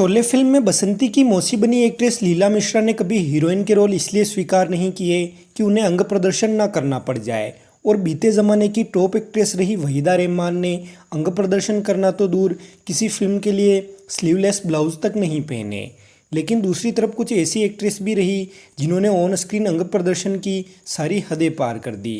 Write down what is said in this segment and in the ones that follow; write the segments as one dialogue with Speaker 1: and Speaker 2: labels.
Speaker 1: Sholay film में बसंती की मौसी बनी एक्ट्रेस लीला मिश्रा ने कभी हीरोइन के रोल इसलिए स्वीकार नहीं किए कि उन्हें अंग प्रदर्शन न करना पड़ जाए और बीते ज़माने की टॉप एक्ट्रेस रही वहीदा रहमान ने अंग प्रदर्शन करना तो दूर किसी फिल्म के लिए स्लीवलेस ब्लाउज तक नहीं पहने। लेकिन दूसरी तरफ कुछ ऐसी एक्ट्रेस भी रही जिन्होंने ऑन स्क्रीन अंग प्रदर्शन की सारी हदें पार कर दी।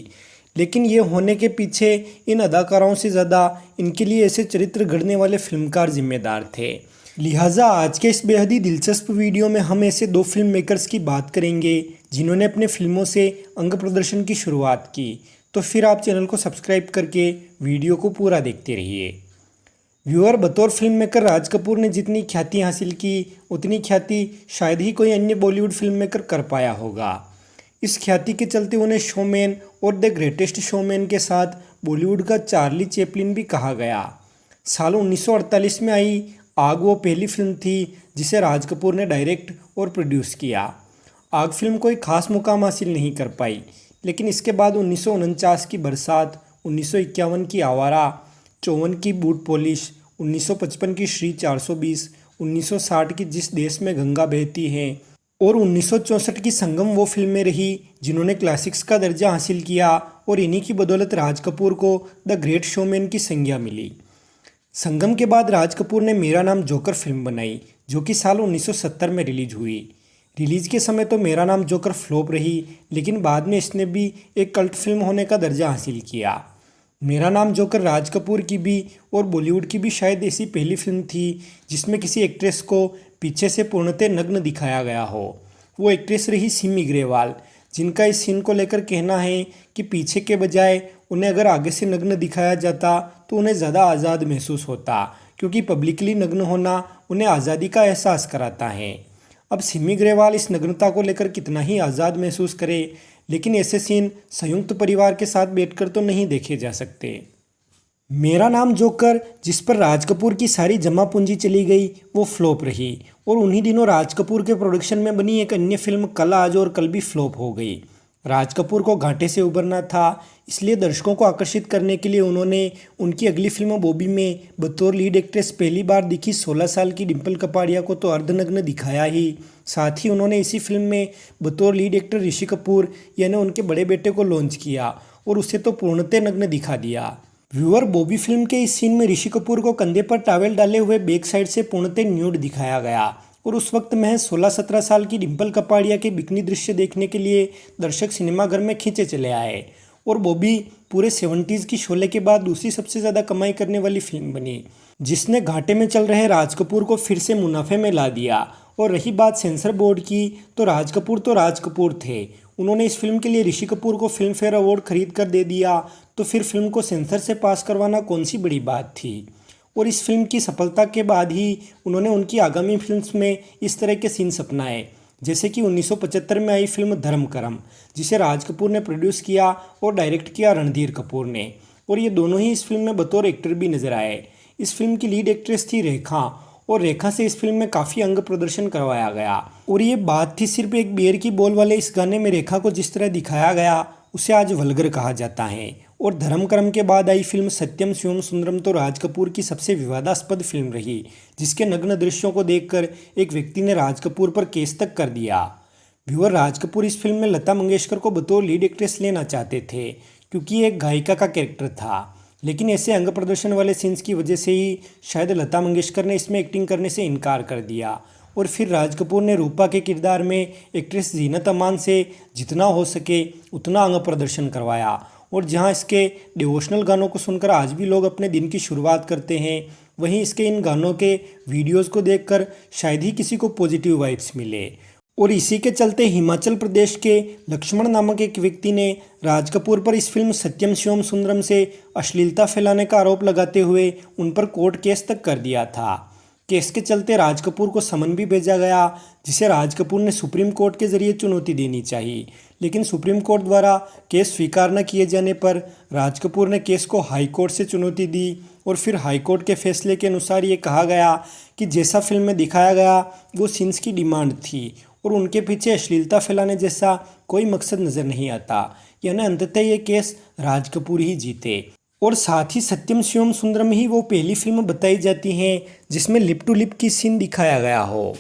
Speaker 1: लेकिन ये होने के पीछे इन अदाकाराओं से ज़्यादा इनके लिए ऐसे चरित्र गढ़ने वाले फिल्मकार जिम्मेदार थे। लिहाजा आज के इस बेहद ही दिलचस्प वीडियो में हम ऐसे दो फिल्म मेकर्स की बात करेंगे जिन्होंने अपने फिल्मों से अंग प्रदर्शन की शुरुआत की। तो फिर आप चैनल को सब्सक्राइब करके वीडियो को पूरा देखते रहिए। व्यूअर, बतौर फिल्म मेकर राज कपूर ने जितनी ख्याति हासिल की उतनी ख्याति शायद ही कोई अन्य बॉलीवुड फिल्म मेकर कर पाया होगा। इस ख्याति के चलते उन्हें शोमैन और द ग्रेटेस्ट शोमैन के साथ बॉलीवुड का चार्ली चैपलिन भी कहा गया। साल 1948 में आई आग वो पहली फिल्म थी जिसे राज कपूर ने डायरेक्ट और प्रोड्यूस किया। आग फिल्म कोई खास मुकाम हासिल नहीं कर पाई, लेकिन इसके बाद 1949 की बरसात, 1951 की आवारा, 54 की बूट पॉलिश, 1955 की श्री 420, 1960 की जिस देश में गंगा बहती है और 1964 की संगम वो फिल्में रही जिन्होंने क्लासिक्स का दर्जा हासिल किया और इन्हीं की बदौलत राज कपूर को द ग्रेट शोमैन की संज्ञा मिली। संगम के बाद राज कपूर ने मेरा नाम जोकर फिल्म बनाई जो कि साल 1970 में रिलीज हुई। रिलीज के समय तो मेरा नाम जोकर फ्लॉप रही, लेकिन बाद में इसने भी एक कल्ट फिल्म होने का दर्जा हासिल किया। मेरा नाम जोकर राज कपूर की भी और बॉलीवुड की भी शायद ऐसी पहली फिल्म थी जिसमें किसी एक्ट्रेस को पीछे से पूर्णतः नग्न दिखाया गया हो। वो एक्ट्रेस रही सिमी ग्रेवाल, जिनका इस सीन को लेकर कहना है कि पीछे के बजाय उन्हें अगर आगे से नग्न दिखाया जाता तो उन्हें ज़्यादा आज़ाद महसूस होता, क्योंकि पब्लिकली नग्न होना उन्हें आज़ादी का एहसास कराता है। अब सिमी ग्रेवाल इस नग्नता को लेकर कितना ही आज़ाद महसूस करे, लेकिन ऐसे सीन संयुक्त परिवार के साथ बैठकर तो नहीं देखे जा सकते। मेरा नाम जोकर, जिस पर राज कपूर की सारी जमा पूंजी चली गई, वो फ्लॉप रही और उन्हीं दिनों राज कपूर के प्रोडक्शन में बनी एक अन्य फिल्म कल आज और कल भी फ्लॉप हो गई। राज कपूर को घाटे से उबरना था, इसलिए दर्शकों को आकर्षित करने के लिए उन्होंने उनकी अगली फिल्म बॉबी में बतौर लीड एक्ट्रेस पहली बार दिखी 16 साल की डिम्पल कपाड़िया को तो अर्धनग्न दिखाया ही, साथ ही उन्होंने इसी फिल्म में बतौर लीड एक्टर ऋषि कपूर यानी उनके बड़े बेटे को लॉन्च किया और उसे तो पूर्णतः नग्न दिखा दिया। व्यूअर, बॉबी फिल्म के इस सीन में ऋषि कपूर को कंधे पर टॉवेल डाले हुए बैक साइड से पूर्णतः न्यूड दिखाया गया और उस वक्त महज 16-17 साल की डिम्पल कपाड़िया के बिकनी दृश्य देखने के लिए दर्शक सिनेमाघर में खींचे चले आए और बॉबी पूरे 70s की शोले के बाद दूसरी सबसे ज़्यादा कमाई करने वाली फिल्म बनी, जिसने घाटे में चल रहे राज कपूर को फिर से मुनाफे में ला दिया। और रही बात सेंसर बोर्ड की, तो राज कपूर थे। उन्होंने इस फिल्म के लिए ऋषि कपूर को फिल्म फेयर अवार्ड खरीद कर दे दिया, तो फिर फिल्म को सेंसर से पास करवाना कौन सी बड़ी बात थी। और इस फिल्म की सफलता के बाद ही उन्होंने उनकी आगामी फिल्म्स में इस तरह के सीन्स अपनाए, जैसे कि 1975 में आई फिल्म धर्म करम, जिसे राज कपूर ने प्रोड्यूस किया और डायरेक्ट किया रणधीर कपूर ने, और ये दोनों ही इस फिल्म में बतौर एक्टर भी नजर आए। इस फिल्म की लीड एक्ट्रेस थी रेखा और रेखा से इस फिल्म में काफ़ी अंग प्रदर्शन करवाया गया। और ये बात थी सिर्फ एक बियर की बोल वाले इस गाने में रेखा को जिस तरह दिखाया गया उसे आज वल्गर कहा जाता है। और धर्म कर्म के बाद आई फिल्म सत्यम शिवम सुंदरम तो राज कपूर की सबसे विवादास्पद फिल्म रही, जिसके नग्न दृश्यों को देखकर एक व्यक्ति ने राज कपूर पर केस तक कर दिया। व्यूअर, राज कपूर इस फिल्म में लता मंगेशकर को बतौर लीड एक्ट्रेस लेना चाहते थे क्योंकि एक गायिका का कैरेक्टर था, लेकिन ऐसे अंग प्रदर्शन वाले सीन्स की वजह से ही शायद लता मंगेशकर ने इसमें एक्टिंग करने से इनकार कर दिया। और फिर राज कपूर ने रूपा के किरदार में एक्ट्रेस जीनत अमान से जितना हो सके उतना अंग प्रदर्शन करवाया। और जहां इसके डिवोशनल गानों को सुनकर आज भी लोग अपने दिन की शुरुआत करते हैं, वहीं इसके इन गानों के वीडियोस को देखकर शायद ही किसी को पॉजिटिव वाइब्स मिले। और इसी के चलते हिमाचल प्रदेश के लक्ष्मण नामक एक व्यक्ति ने राज कपूर पर इस फिल्म सत्यम शिवम सुंदरम से अश्लीलता फैलाने का आरोप लगाते हुए उन पर कोर्ट केस तक कर दिया था। केस के चलते राज कपूर को समन भी भेजा गया, जिसे राज कपूर ने सुप्रीम कोर्ट के जरिए चुनौती देनी चाहिए, लेकिन सुप्रीम कोर्ट द्वारा केस स्वीकार न किए जाने पर राज कपूर ने केस को हाई कोर्ट से चुनौती दी। और फिर हाई कोर्ट के फैसले के अनुसार ये कहा गया कि जैसा फिल्म में दिखाया गया वो सीन्स की डिमांड थी और उनके पीछे अश्लीलता फैलाने जैसा कोई मकसद नज़र नहीं आता, यानी अंततः ये केस राज कपूर ही जीते। और साथ ही सत्यम शिवम सुंदरम ही वो पहली फिल्म बताई जाती है जिसमें लिप टू लिप की सीन दिखाया गया हो।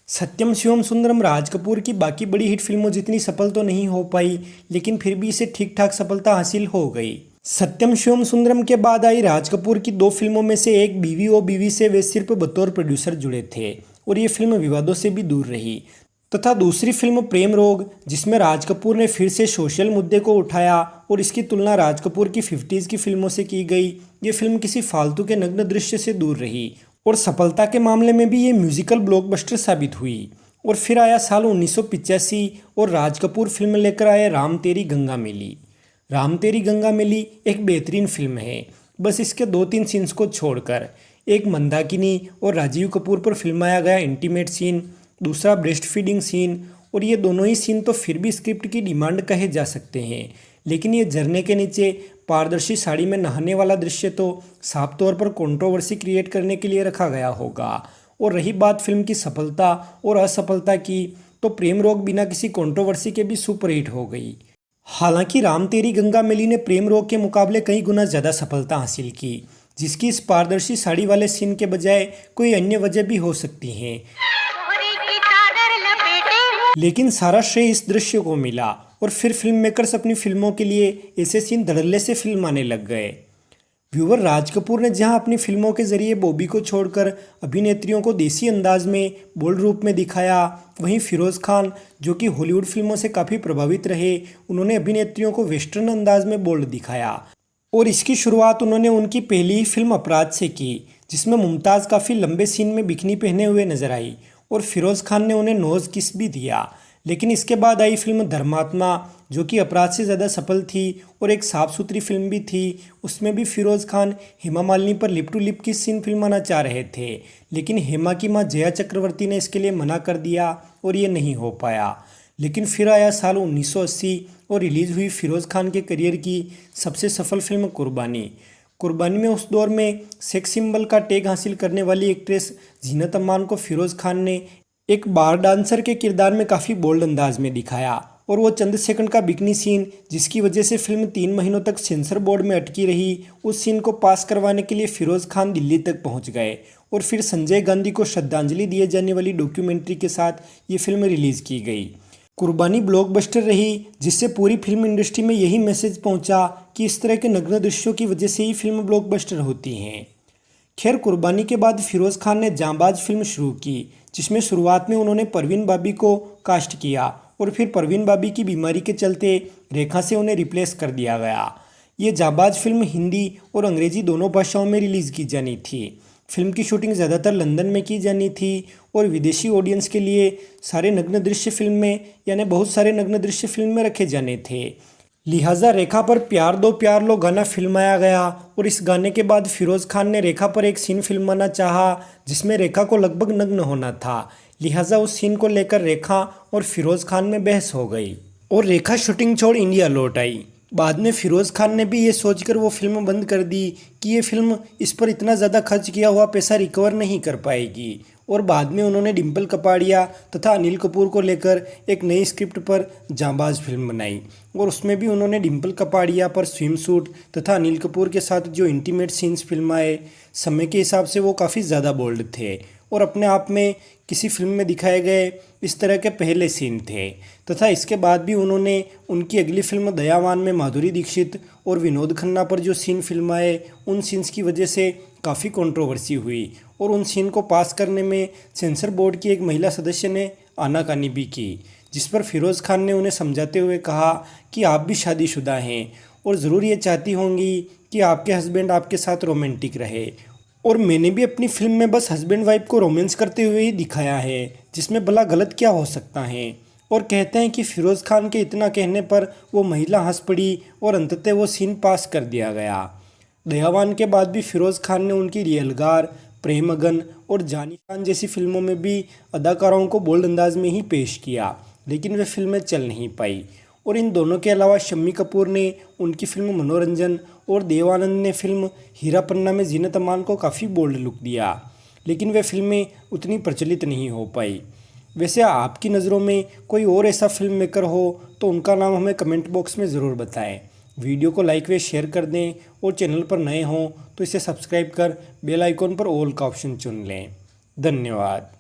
Speaker 1: सत्यम शिवम सुंदरम राज कपूर की बाकी बड़ी हिट फिल्मों जितनी सफल तो नहीं हो पाई, लेकिन फिर भी इसे ठीक ठाक सफलता हासिल हो गई। सत्यम शिवम सुंदरम के बाद आई राज कपूर की 2 फिल्मों में से एक बीवी ओ बीवी से वे सिर्फ बतौर प्रोड्यूसर जुड़े थे और ये फिल्म विवादों से भी दूर रही। तथा दूसरी फिल्म प्रेम रोग, जिसमें राज कपूर ने फिर से सोशल मुद्दे को उठाया और इसकी तुलना राज कपूर की 50s की फिल्मों से की गई। ये फिल्म किसी फालतू के नग्न दृश्य से दूर रही और सफलता के मामले में भी ये म्यूजिकल ब्लॉकबस्टर साबित हुई। और फिर आया साल 1985 और राज कपूर फिल्म लेकर आए राम तेरी गंगा मैली। राम तेरी गंगा मैली एक बेहतरीन फिल्म है, बस इसके 2-3 सीन्स को छोड़कर। एक मंदाकिनी और राजीव कपूर पर फिल्माया गया इंटीमेट सीन, दूसरा ब्रेस्ट फीडिंग सीन, और ये दोनों ही सीन तो फिर भी स्क्रिप्ट की डिमांड कहे जा सकते हैं। लेकिन ये झरने के नीचे पारदर्शी साड़ी में नहाने वाला दृश्य तो साफ तौर पर कंट्रोवर्सी क्रिएट करने के लिए रखा गया होगा। और रही बात फिल्म की सफलता और असफलता की, तो प्रेम रोग बिना किसी कंट्रोवर्सी के भी सुपरहिट हो गई। हालांकि राम तेरी गंगा मैली ने प्रेम रोग के मुकाबले कई गुना ज़्यादा सफलता हासिल की, जिसकी इस पारदर्शी साड़ी वाले सीन के बजाय कोई अन्य वजह भी हो सकती है, लेकिन सारा श्रेय इस दृश्य को मिला। और फिर फिल्म मेकर्स अपनी फिल्मों के लिए ऐसे सीन धड़ल्ले से फिल्माने लग गए। व्यूवर, राज कपूर ने जहां अपनी फिल्मों के जरिए बॉबी को छोड़कर अभिनेत्रियों को देसी अंदाज में बोल्ड रूप में दिखाया, वहीं फिरोज़ खान, जो कि हॉलीवुड फिल्मों से काफ़ी प्रभावित रहे, उन्होंने अभिनेत्रियों को वेस्टर्न अंदाज में बोल्ड दिखाया। और इसकी शुरुआत उन्होंने उनकी पहली ही फिल्म अपराध से की, जिसमें मुमताज़ काफ़ी लंबे सीन में बिकनी पहने हुए नजर आई और फिरोज़ खान ने उन्हें नोज़ किस भी दिया। लेकिन इसके बाद आई फिल्म धर्मात्मा, जो कि अपराध से ज़्यादा सफल थी और एक साफ सुथरी फिल्म भी थी। उसमें भी फिरोज़ खान हेमा मालिनी पर लिप टू लिप की सीन फिल्माना चाह रहे थे, लेकिन हेमा की मां जया चक्रवर्ती ने इसके लिए मना कर दिया और ये नहीं हो पाया। लेकिन फिर आया साल 1980 और रिलीज़ हुई फिरोज़ खान के करियर की सबसे सफल फिल्म कुर्बानी। कुर्बानी में उस दौर में सेक्स सिंबल का टैग हासिल करने वाली एक्ट्रेस जीनत अमान को फिरोज़ खान ने एक बार डांसर के किरदार में काफ़ी बोल्ड अंदाज में दिखाया। और वो चंद सेकंड का बिकनी सीन, जिसकी वजह से फिल्म 3 महीनों तक सेंसर बोर्ड में अटकी रही, उस सीन को पास करवाने के लिए फिरोज़ खान दिल्ली तक पहुंच गए और फिर संजय गांधी को श्रद्धांजलि दिए जाने वाली डॉक्यूमेंट्री के साथ ये फिल्म रिलीज़ की गई। कुर्बानी ब्लॉकबस्टर रही, जिससे पूरी फिल्म इंडस्ट्री में यही मैसेज पहुंचा कि इस तरह के नग्न दृश्यों की वजह से ही फिल्म ब्लॉकबस्टर होती हैं। खैर, कुर्बानी के बाद फिरोज़ खान ने जांबाज फिल्म शुरू की, जिसमें शुरुआत में उन्होंने परवीन बाबी को कास्ट किया और फिर परवीन बाबी की बीमारी के चलते रेखा से उन्हें रिप्लेस कर दिया गया। ये जांबाज फिल्म हिंदी और अंग्रेजी दोनों भाषाओं में रिलीज़ की जानी थी। फिल्म की शूटिंग ज़्यादातर लंदन में की जानी थी और विदेशी ऑडियंस के लिए सारे नग्न दृश्य फिल्म में, यानी बहुत सारे नग्न दृश्य फिल्म में रखे जाने थे। लिहाजा रेखा पर प्यार दो प्यार लो गाना फिल्माया गया और इस गाने के बाद फिरोज़ खान ने रेखा पर एक सीन फिल्माना चाहा, जिसमें रेखा को लगभग नग्न होना था। लिहाजा उस सीन को लेकर रेखा और फिरोज़ खान में बहस हो गई और रेखा शूटिंग छोड़ इंडिया लौट आई। बाद में फिरोज़ खान ने भी ये सोचकर वो फिल्म बंद कर दी कि ये फिल्म इस पर इतना ज़्यादा खर्च किया हुआ पैसा रिकवर नहीं कर पाएगी। और बाद में उन्होंने डिम्पल कपाड़िया तथा अनिल कपूर को लेकर एक नई स्क्रिप्ट पर जांबाज फिल्म बनाई और उसमें भी उन्होंने डिम्पल कपाड़िया पर स्विम सूट तथा अनिल कपूर के साथ जो इंटीमेट सीन्स फिल्माए, समय के हिसाब से वो काफ़ी ज़्यादा बोल्ड थे और अपने आप में किसी फिल्म में दिखाए गए इस तरह के पहले सीन थे। तथा इसके बाद भी उन्होंने उनकी अगली फिल्म दयावान में माधुरी दीक्षित और विनोद खन्ना पर जो सीन फिल्माए, उन सीन्स की वजह से काफ़ी कंट्रोवर्सी हुई और उन सीन को पास करने में सेंसर बोर्ड की एक महिला सदस्य ने आनाकानी भी की, जिस पर फिरोज़ खान ने उन्हें समझाते हुए कहा कि आप भी शादीशुदा हैं और ज़रूर ये चाहती होंगी कि आपके हस्बैंड आपके साथ रोमांटिक रहे, और मैंने भी अपनी फिल्म में बस हस्बैंड वाइफ को रोमांस करते हुए ही दिखाया है, जिसमें भला गलत क्या हो सकता है। और कहते हैं कि फिरोज़ खान के इतना कहने पर वो महिला हंस पड़ी और अंततः वो सीन पास कर दिया गया। दयावान के बाद भी फिरोज़ खान ने उनकी रियलगार, प्रेमगन और जानी शान जैसी फिल्मों में भी अदाकाराओं को बोल्ड अंदाज में ही पेश किया, लेकिन वे फिल्में चल नहीं पाई। और इन दोनों के अलावा शम्मी कपूर ने उनकी फिल्म मनोरंजन और देव आनंद ने फिल्म हीरा पन्ना में जीनत अमान को काफ़ी बोल्ड लुक दिया, लेकिन वे फिल्में उतनी प्रचलित नहीं हो पाई। वैसे आपकी नज़रों में कोई और ऐसा फिल्म मेकर हो तो उनका नाम हमें कमेंट बॉक्स में ज़रूर बताएं। वीडियो को लाइक व शेयर कर दें और चैनल पर नए हों तो इसे सब्सक्राइब कर बेल आइकॉन पर ऑल का ऑप्शन चुन लें। धन्यवाद।